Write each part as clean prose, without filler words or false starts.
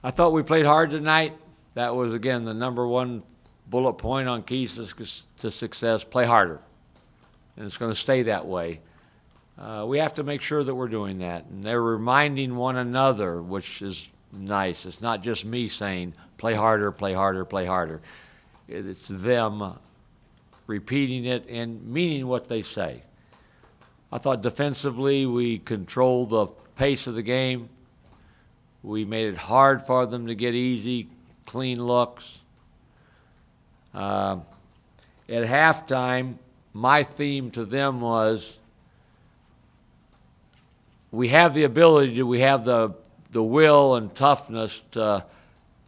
I thought we played hard tonight. That was, again, the number one bullet point on keys to success. Play harder. And it's going to stay that way. We have to make sure that we're doing that. And they're reminding one another, which is nice. It's not just me saying, play harder, play harder, play harder. It's them repeating it and meaning what they say. I thought defensively we controlled the pace of the game. We made it hard for them to get easy, clean looks. At halftime, my theme to them was, we have the ability, we have the will and toughness to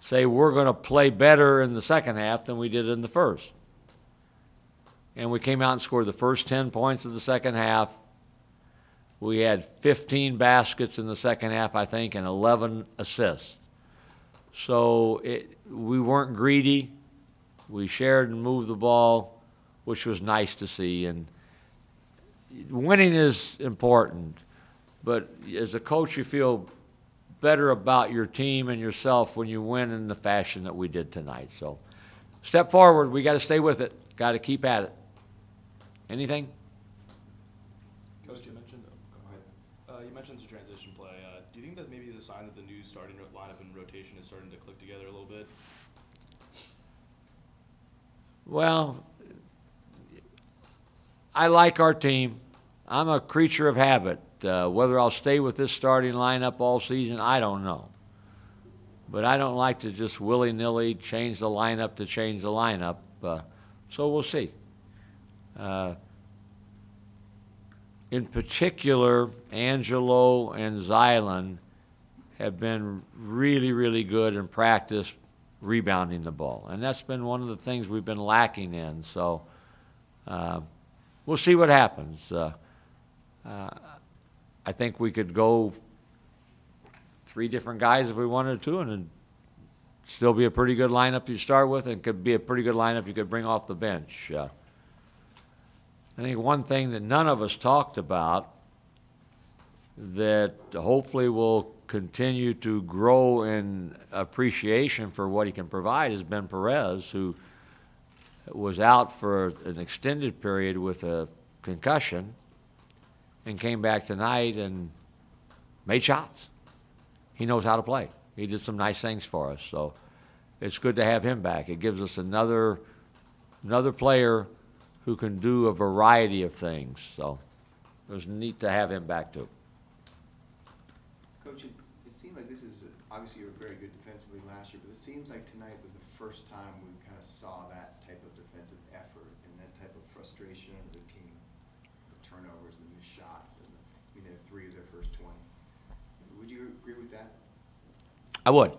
say we're going to play better in the second half than we did in the first. And we came out and scored the first 10 points of the second half. We had 15 baskets in the second half, I think, and 11 assists. So we weren't greedy. We shared and moved the ball, which was nice to see. And winning is important. But as a coach, you feel better about your team and yourself when you win in the fashion that we did tonight. So step forward. We got to stay with it. Got to keep at it. Anything? Coach, you mentioned the transition play. Do you think that maybe is a sign that the new starting lineup and rotation is starting to click together a little bit? Well, I like our team. I'm a creature of habit. Whether I'll stay with this starting lineup all season, I don't know. But I don't like to just willy-nilly change the lineup to change the lineup. So we'll see. In particular, Angelo and Zylan have been really, really good in practice rebounding the ball. And that's been one of the things we've been lacking in. So we'll see what happens. I think we could go 3 different guys if we wanted to, and it'd still be a pretty good lineup you start with, and could be a pretty good lineup you could bring off the bench. I think one thing that none of us talked about that hopefully will continue to grow in appreciation for what he can provide is Ben Perez, who was out for an extended period with a concussion and came back tonight and made shots. He knows how to play. He did some nice things for us, so it's good to have him back. It gives us another player who can do a variety of things. So it was neat to have him back too. Coach, it seemed like this is, obviously you were very good defensively last year, but it seems like tonight was the first time we kind of saw that type of defensive effort and that type of frustration of the team, the turnovers, the missed shots, and they had 3 of their first 20. Would you agree with that? I would.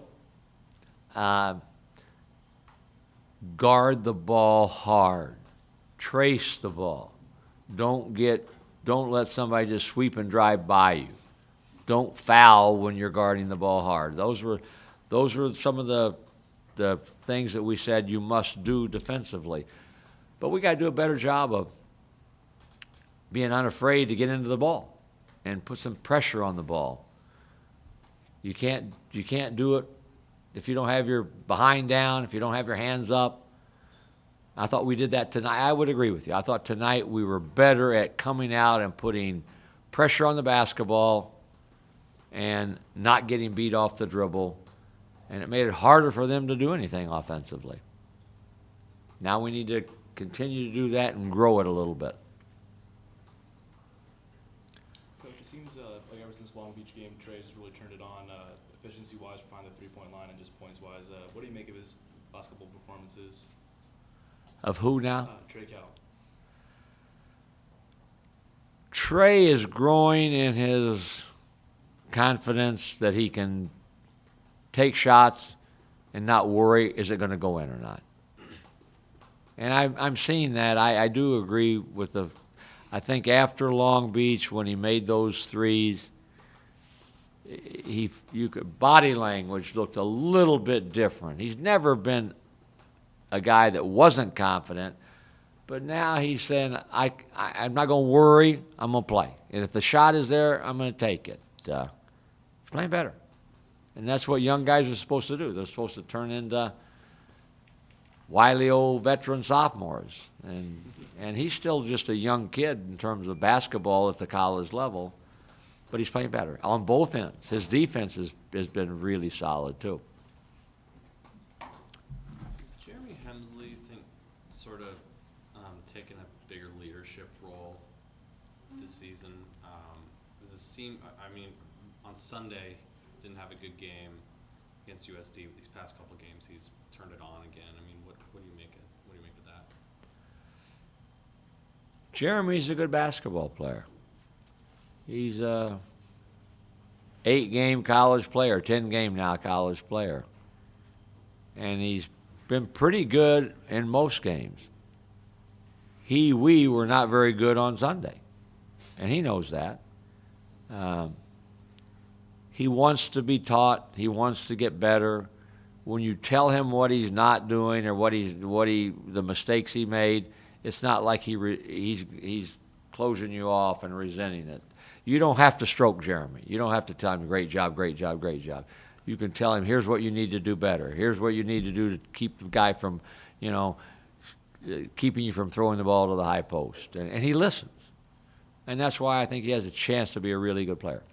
Guard the ball hard. Trace the ball. Don't let somebody just sweep and drive by you. Don't foul when you're guarding the ball hard. Those were some of the things that we said you must do defensively. But we got to do a better job of being unafraid to get into the ball and put some pressure on the ball. You can't do it if you don't have your behind down, if you don't have your hands up. I thought we did that tonight. I would agree with you. I thought tonight we were better at coming out and putting pressure on the basketball and not getting beat off the dribble, and it made it harder for them to do anything offensively. Now we need to continue to do that and grow it a little bit. Coach, it seems like ever since Long Beach game, Trey has really turned it on efficiency-wise behind the three-point line and just points-wise. What do you make of his basketball performances? Of who now? Trey Cal. Trey is growing in his confidence that he can take shots and not worry, is it going to go in or not? And I'm seeing that. I do agree with I think after Long Beach, when he made those threes, body language looked a little bit different. He's never been a guy that wasn't confident, but now he's saying, I'm not going to worry, I'm going to play. And if the shot is there, I'm going to take it. He's playing better. And that's what young guys are supposed to do. They're supposed to turn into wily old veteran sophomores. And he's still just a young kid in terms of basketball at the college level, but he's playing better on both ends. His defense has been really solid, too. Does Jeremy Hemsley think sort of taking a bigger leadership role this season? Does it seem, I mean, on Sunday, didn't have a good game against USD. These past couple of games, he's turned it on again. I mean, what do you make of that? Jeremy's a good basketball player. He's a 8-game college player, 10-game now college player. And he's been pretty good in most games. We were not very good on Sunday, and he knows that. He wants to be taught. He wants to get better. When you tell him what he's not doing or the mistakes he made, it's not like he's closing you off and resenting it. You don't have to stroke Jeremy. You don't have to tell him, great job, great job, great job. You can tell him, here's what you need to do better. Here's what you need to do to keep the guy from, keeping you from throwing the ball to the high post. And he listens. And that's why I think he has a chance to be a really good player.